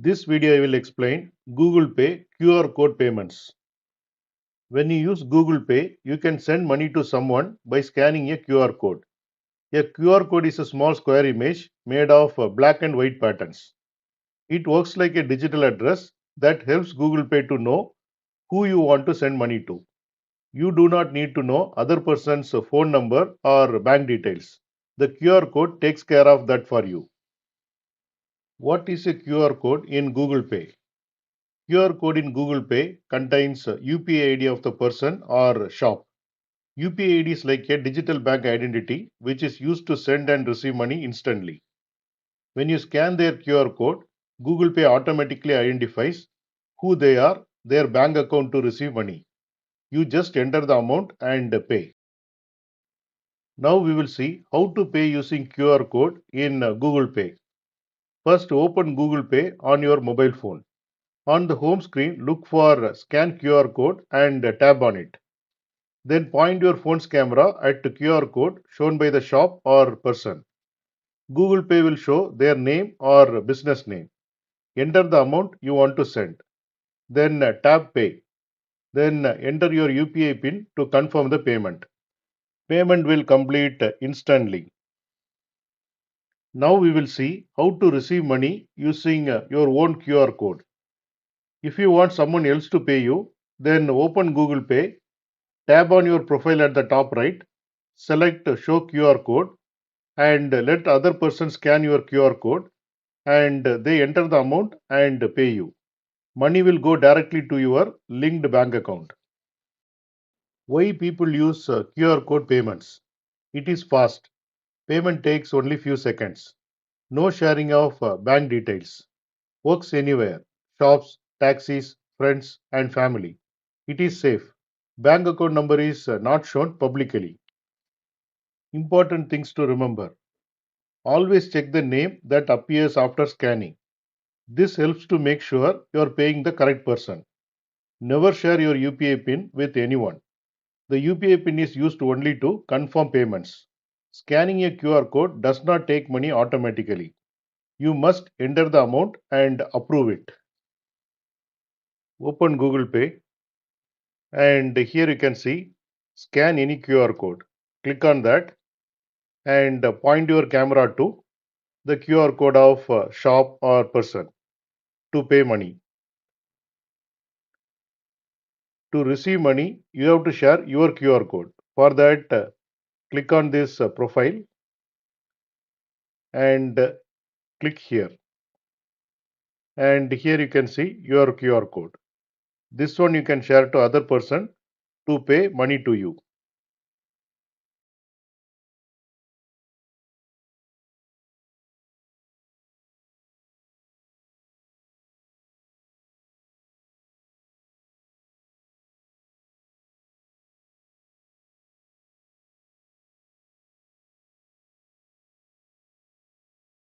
This video I will explain Google Pay QR code payments. When you use Google Pay, you can send money to someone by scanning a QR code. A QR code is a small square image made of black and white patterns. It works like a digital address that helps Google Pay to know who you want to send money to. You do not need to know other person's phone number or bank details. The QR code takes care of that for you. What is a QR code in Google Pay? QR code in Google Pay contains UPI ID of the person or shop. UPI ID is like a digital bank identity which is used to send and receive money instantly. When you scan their QR code, Google Pay automatically identifies who they are, their bank account to receive money. You just enter the amount and pay. Now we will see how to pay using QR code in Google Pay. First, open Google Pay on your mobile phone. On the home screen, look for Scan QR code and tap on it. Then point your phone's camera at the QR code shown by the shop or person. Google Pay will show their name or business name. Enter the amount you want to send. Then tap Pay. Then enter your UPI PIN to confirm the payment. Payment will complete instantly. Now we will see how to receive money using your own QR code. If you want someone else to pay you, then open Google Pay, tap on your profile at the top right, select Show QR code and let other person scan your QR code and they enter the amount and pay you. Money will go directly to your linked bank account. Why people use QR code payments? It is fast. Payment takes only few seconds. No sharing of bank details. Works anywhere. Shops, taxis, friends and family. It is safe. Bank account number is not shown publicly. Important things to remember. Always check the name that appears after scanning. This helps to make sure you are paying the correct person. Never share your UPI PIN with anyone. The UPI PIN is used only to confirm payments. Scanning a QR code does not take money automatically. You must enter the amount and approve it. Open Google Pay and here you can see scan any QR code. Click on that and point your camera to the QR code of shop or person to pay money. To receive money, you have to share your QR code. For that, click on this profile and click here. And here you can see your QR code. This one you can share to other person to pay money to you.